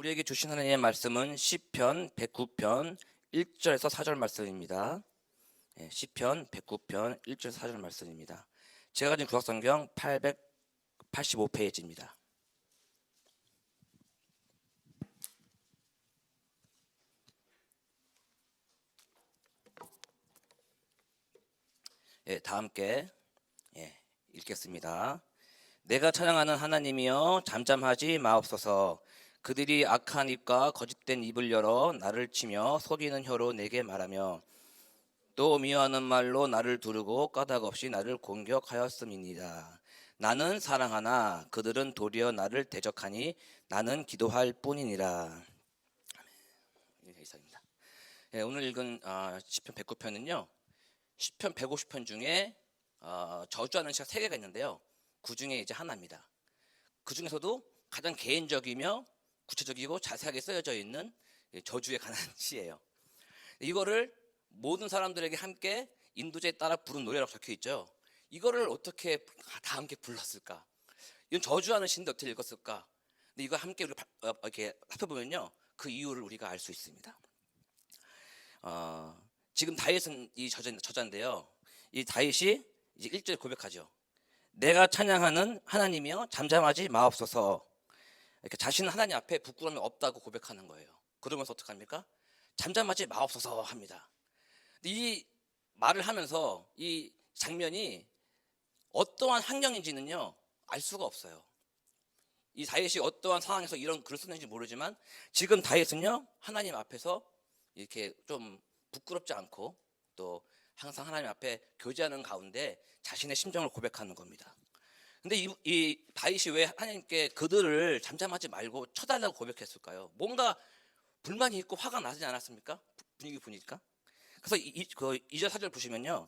우리에게 주신 하나님의 말씀은 시편 109편 1절에서 4절 말씀입니다. 시편 109편 1절에서 4절 말씀입니다. 제가 가진 구약성경 885페이지입니다. 다 함께 읽겠습니다. 내가 찬양하는 하나님이여 잠잠하지 마옵소서. 그들이 악한 입과 거짓된 입을 열어 나를 치며 속이는 혀로 내게 말하며 또 미워하는 말로 나를 두르고 까닭없이 나를 공격하였음이니이다. 나는 사랑하나 그들은 도리어 나를 대적하니 나는 기도할 뿐이니라. 이상입니다. 오늘 읽은 시편 109편은요 시편 150편 중에 저주하는 시가 3개가 있는데요, 그 중에 이제 하나입니다. 그 중에서도 가장 개인적이며 구체적이고 자세하게 쓰여져 있는 저주에 관한 시예요. 이거를 모든 사람들에게 함께 인도제에 따라 부른 노래라고 적혀 있죠. 이거를 어떻게 다 함께 불렀을까? 이건 저주하는 시인데 어떻게 읽었을까? 근데 이거 함께 우리 이렇게 살펴보면요, 그 이유를 우리가 알 수 있습니다. 지금 다윗은 이 저자인데요, 이 다윗이 이제 1절에 고백하죠. 내가 찬양하는 하나님이여 잠잠하지 마옵소서. 이렇게 자신은 하나님 앞에 부끄러움이 없다고 고백하는 거예요. 그러면서 어떻게 합니까? 잠잠하지 마옵소서 합니다. 이 말을 하면서 이 장면이 어떠한 환경인지는요 알 수가 없어요. 이 다윗이 어떠한 상황에서 이런 글을 쓰는지 모르지만 지금 다윗은요 하나님 앞에서 이렇게 좀 부끄럽지 않고 또 항상 하나님 앞에 교제하는 가운데 자신의 심정을 고백하는 겁니다. 근데 이 다윗이 왜 하나님께 그들을 잠잠하지 말고 쳐달라고 고백했을까요? 뭔가 불만이 있고 화가 나지 않았습니까? 분위기 보니까. 그래서 2절 4절 보시면요,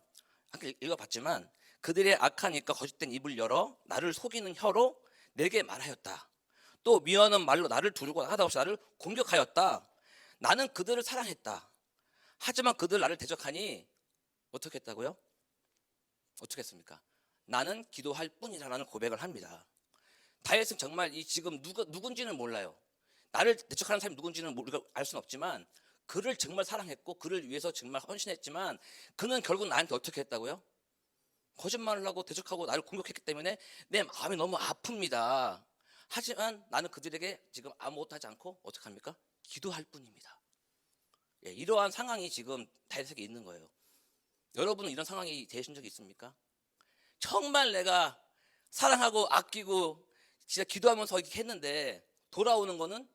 아까 읽어봤지만 그들의 악한 입과 거짓된 입을 열어 나를 속이는 혀로 내게 말하였다. 또 미워하는 말로 나를 두르고 하다없이 나를 공격하였다. 나는 그들을 사랑했다. 하지만 그들 나를 대적하니 어떻게 했다고요? 어떻게 했습니까? 나는 기도할 뿐이라는 고백을 합니다. 다윗은 정말 이 지금 누군지는 몰라요. 나를 대적하는 사람이 누군지는 우리가 알 수는 없지만 그를 정말 사랑했고 그를 위해서 정말 헌신했지만 그는 결국 나한테 어떻게 했다고요? 거짓말을 하고 대적하고 나를 공격했기 때문에 내 마음이 너무 아픕니다. 하지만 나는 그들에게 지금 아무것도 하지 않고 어떻게 합니까? 기도할 뿐입니다. 이러한 상황이 지금 다윗에게 있는 거예요. 여러분은 이런 상황이 되신 적이 있습니까? 정말 내가 사랑하고 아끼고 진짜 기도하면서 이렇게 했는데 돌아오는 거는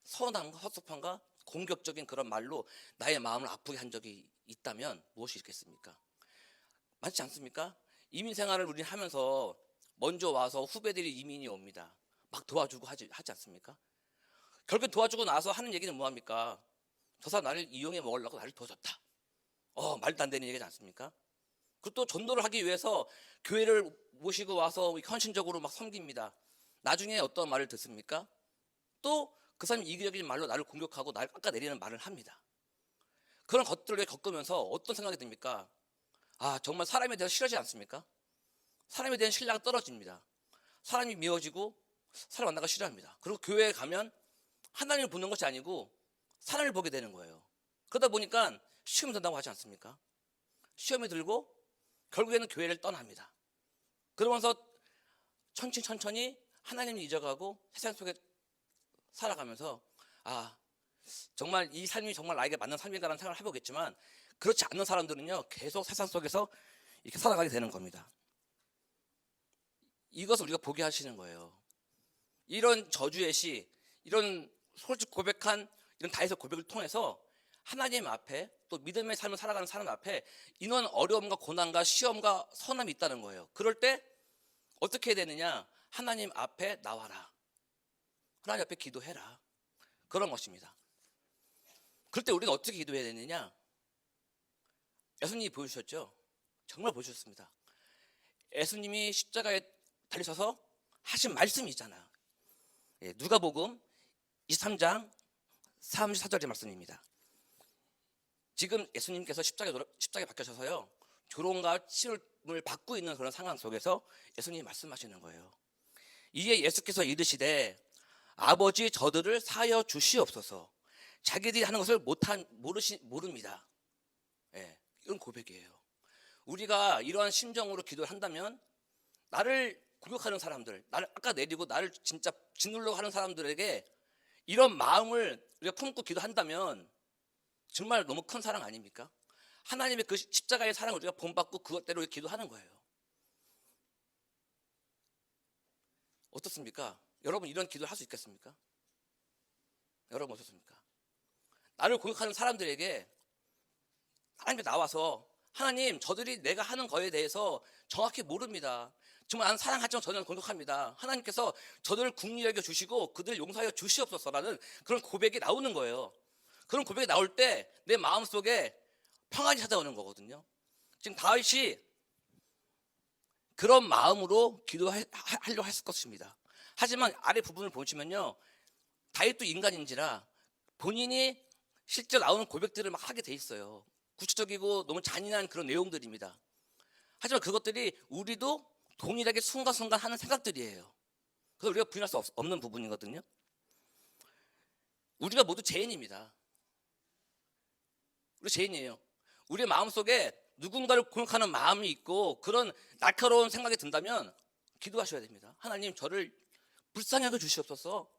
서운함과 섭섭함과 공격적인 그런 말로 나의 마음을 아프게 한 적이 있다면 무엇이 있겠습니까? 맞지 않습니까? 이민 생활을 우리는 하면서 먼저 와서 후배들이 이민이 옵니다. 막 도와주고 하지 않습니까? 결국 도와주고 나서 하는 얘기는 뭐합니까? 저 사람 나를 이용해 먹으려고 나를 도와줬다. 말도 안 되는 얘기지 않습니까? 그리고 또 전도를 하기 위해서 교회를 모시고 와서 헌신적으로 막 섬깁니다. 나중에 어떤 말을 듣습니까? 또 그 사람이 이기적인 말로 나를 공격하고 나를 깎아내리는 말을 합니다. 그런 것들을 겪으면서 어떤 생각이 듭니까? 정말 사람에 대해서 싫어하지 않습니까? 사람에 대한 신뢰가 떨어집니다. 사람이 미워지고 사람 만나기가 싫어합니다. 그리고 교회에 가면 하나님을 보는 것이 아니고 사람을 보게 되는 거예요. 그러다 보니까 시험이 든다고 하지 않습니까? 시험이 들고 결국에는 교회를 떠납니다. 그러면서 천천히 하나님을 잊어가고 세상 속에 살아가면서 정말 이 삶이 정말 나에게 맞는 삶인가라는 생각을 해보겠지만 그렇지 않는 사람들은요 계속 세상 속에서 이렇게 살아가게 되는 겁니다. 이것을 우리가 보게 하시는 거예요. 이런 저주의 시, 이런 솔직 고백한 이런 다윗의 고백을 통해서 하나님 앞에 또 믿음의 삶을 살아가는 사람 앞에 이런 어려움과 고난과 시험과 선함이 있다는 거예요. 그럴 때 어떻게 해야 되느냐? 하나님 앞에 나와라. 하나님 앞에 기도해라. 그런 것입니다. 그럴 때 우리는 어떻게 기도해야 되느냐? 예수님이 보여주셨죠? 정말 보여주셨습니다. 예수님이 십자가에 달리셔서 하신 말씀이 있잖아요. 누가복음 23장 34절의 말씀입니다. 지금 예수님께서 십자가에 박혀셔서요 조롱과 치욕을 받고 있는 그런 상황 속에서 예수님이 말씀하시는 거예요. 이에 예수께서 이르시되 아버지 저들을 사하여 주시옵소서. 자기들이 하는 것을 모릅니다. 예, 이런 고백이에요. 우리가 이러한 심정으로 기도를 한다면 나를 공격하는 사람들, 나를 깎아내리고 나를 진짜 짓누르려고 하는 사람들에게 이런 마음을 우리가 품고 기도한다면 정말 너무 큰 사랑 아닙니까? 하나님의 그 십자가의 사랑을 우리가 본받고 그것대로 기도하는 거예요. 어떻습니까? 여러분 이런 기도를 할 수 있겠습니까? 여러분 어떻습니까? 나를 공격하는 사람들에게 하나님께 나와서 하나님 저들이 내가 하는 거에 대해서 정확히 모릅니다. 정말 나는 사랑하지만 저는 공격합니다. 하나님께서 저들을 긍휼히 여겨 주시고 그들을 용서하여 주시옵소서라는 그런 고백이 나오는 거예요. 그런 고백이 나올 때 내 마음속에 평안이 찾아오는 거거든요. 지금 다윗이 그런 마음으로 기도하려고 했을 것입니다. 하지만 아래 부분을 보시면요, 다윗도 인간인지라 본인이 실제 나오는 고백들을 막 하게 돼 있어요. 구체적이고 너무 잔인한 그런 내용들입니다. 하지만 그것들이 우리도 동일하게 순간순간 하는 생각들이에요. 그래서 우리가 부인할 수 없는 부분이거든요. 우리가 모두 죄인입니다. 우리 죄인이에요. 우리의 마음속에 누군가를 공격하는 마음이 있고 그런 날카로운 생각이 든다면 기도하셔야 됩니다. 하나님 저를 불쌍히 여겨 주시옵소서.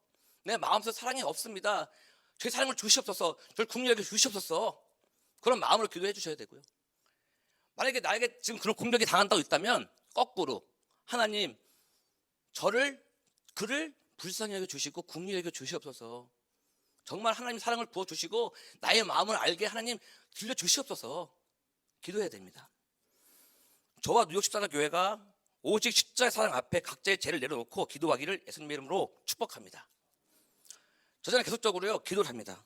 내 마음속에 사랑이 없습니다. 제 사랑을 주시옵소서. 저를 긍휼히 여겨 주시옵소서. 그런 마음으로 기도해 주셔야 되고요. 만약에 나에게 지금 그런 공격이 당한다고 있다면 거꾸로 하나님 그를 불쌍히 여겨 주시고 긍휼히 여겨 주시옵소서. 정말 하나님 사랑을 부어주시고 나의 마음을 알게 하나님 들려주시옵소서. 기도해야 됩니다. 저와 뉴욕 십자가 교회가 오직 십자가의 사랑 앞에 각자의 죄를 내려놓고 기도하기를 예수님의 이름으로 축복합니다. 저자는 계속적으로요 기도를 합니다.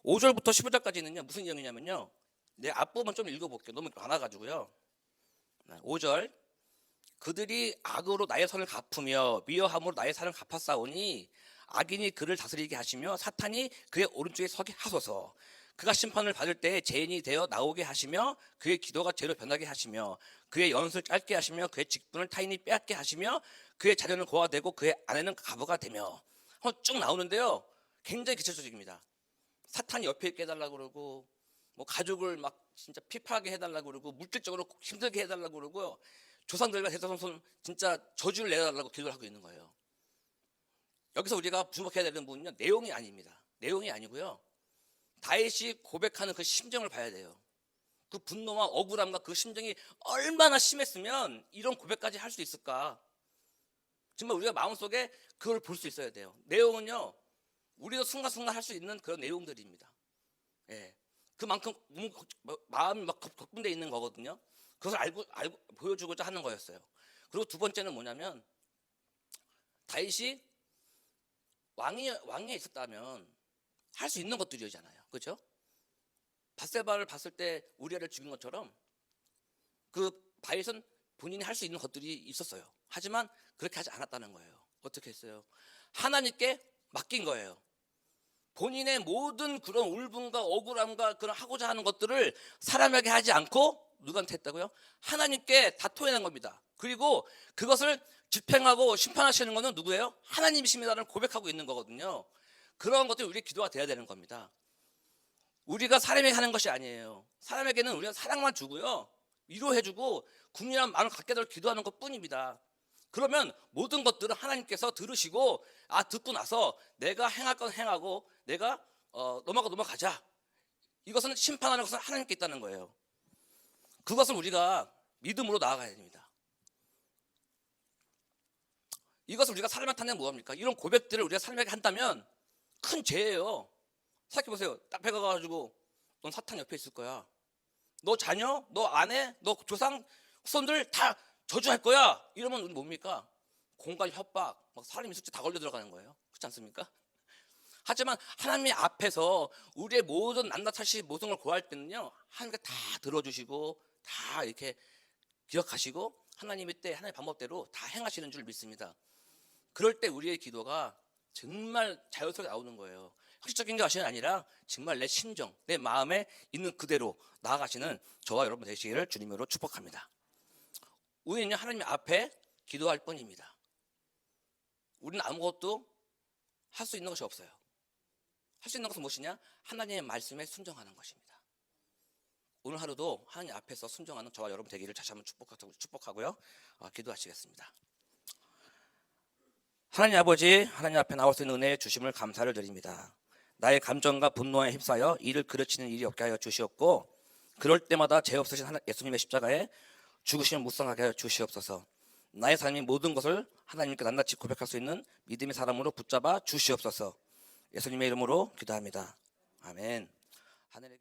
5절부터 15절까지는요 무슨 내용이냐면요, 내 앞부분 좀 읽어볼게요. 너무 많아가지고요. 5절, 그들이 악으로 나의 선을 갚으며 미워함으로 나의 사랑을 갚았사오니 악인이 그를 다스리게 하시며 사탄이 그의 오른쪽에 서게 하소서. 그가 심판을 받을 때 죄인이 되어 나오게 하시며 그의 기도가 죄로 변하게 하시며 그의 연수를 짧게 하시며 그의 직분을 타인이 빼앗게 하시며 그의 자녀는 고아가 되고 그의 아내는 과부가 되며, 쭉 나오는데요 굉장히 기초적입니다. 사탄이 옆에 있게 해달라고 그러고 뭐 가족을 막 진짜 피폐하게 해달라고 그러고 물질적으로 힘들게 해달라고 그러고요, 조상들과 대자손손 진짜 저주를 내달라고 기도를 하고 있는 거예요. 여기서 우리가 주목해야 되는 부분은요 내용이 아닙니다. 내용이 아니고요, 다윗이 고백하는 그 심정을 봐야 돼요. 그 분노와 억울함과 그 심정이 얼마나 심했으면 이런 고백까지 할 수 있을까. 정말 우리가 마음속에 그걸 볼 수 있어야 돼요. 내용은요 우리도 순간순간 할 수 있는 그런 내용들입니다. 예, 그만큼 마음이 막 격분되어 있는 거거든요. 그것을 알고 보여주고자 하는 거였어요. 그리고 두 번째는 뭐냐면, 다윗이 왕위에 있었다면 할 수 있는 것들이잖아요. 그렇죠? 밧세바를 봤을 때 우리아를 죽인 것처럼 그 다윗은 본인이 할 수 있는 것들이 있었어요. 하지만 그렇게 하지 않았다는 거예요. 어떻게 했어요? 하나님께 맡긴 거예요. 본인의 모든 그런 울분과 억울함과 그런 하고자 하는 것들을 사람에게 하지 않고 누구한테 했다고요? 하나님께 다 토해낸 겁니다. 그리고 그것을 집행하고 심판하시는 것은 누구예요? 하나님이십니다를 고백하고 있는 거거든요. 그런 것들이 우리의 기도가 돼야 되는 겁니다. 우리가 사람에게 하는 것이 아니에요. 사람에게는 우리가 사랑만 주고요, 위로해주고 국민한 마음을 갖게 될 기도하는 것뿐입니다. 그러면 모든 것들은 하나님께서 들으시고 듣고 나서 내가 행할 건 행하고 내가 넘어가자. 이것은 심판하는 것은 하나님께 있다는 거예요. 그것을 우리가 믿음으로 나아가야 됩니다. 이것을 우리가 사람한테 하는 게 뭐합니까? 이런 고백들을 우리가 사람에게 한다면 큰 죄예요. 생각해보세요. 딱 배가 가가지고 넌 사탄 옆에 있을 거야, 너 자녀, 너 아내, 너 조상, 후손들 다 저주할 거야, 이러면 우리 뭡니까? 공갈, 협박, 막 사람이 숙제 다 걸려 들어가는 거예요. 그렇지 않습니까? 하지만 하나님 앞에서 우리의 모든 낱낱하신 모든 걸 구할 때는요 하나님께 다 들어주시고 다 이렇게 기억하시고 하나님의 때 하나님의 방법대로 다 행하시는 줄 믿습니다. 그럴 때 우리의 기도가 정말 자연스럽게 나오는 거예요. 형식적인 것이 아니라 정말 내 심정, 내 마음에 있는 그대로 나아가시는 저와 여러분 되시기를 주님으로 축복합니다. 우리는 하나님 앞에 기도할 뿐입니다. 우리는 아무것도 할 수 있는 것이 없어요. 할 수 있는 것은 무엇이냐? 하나님의 말씀에 순종하는 것입니다. 오늘 하루도 하나님 앞에서 순종하는 저와 여러분 되기를 다시 한번 축복하고요. 기도하시겠습니다. 하나님 아버지, 하나님 앞에 나올 수 있는 은혜의 주심을 감사를 드립니다. 나의 감정과 분노에 휩싸여 이를 그르치는 일이 없게 하여 주시옵고, 그럴 때마다 죄 없으신 예수님의 십자가에 죽으심을 묵상하게 하여 주시옵소서. 나의 삶의 모든 것을 하나님께 낱낱이 고백할 수 있는 믿음의 사람으로 붙잡아 주시옵소서. 예수님의 이름으로 기도합니다. 아멘. 하늘에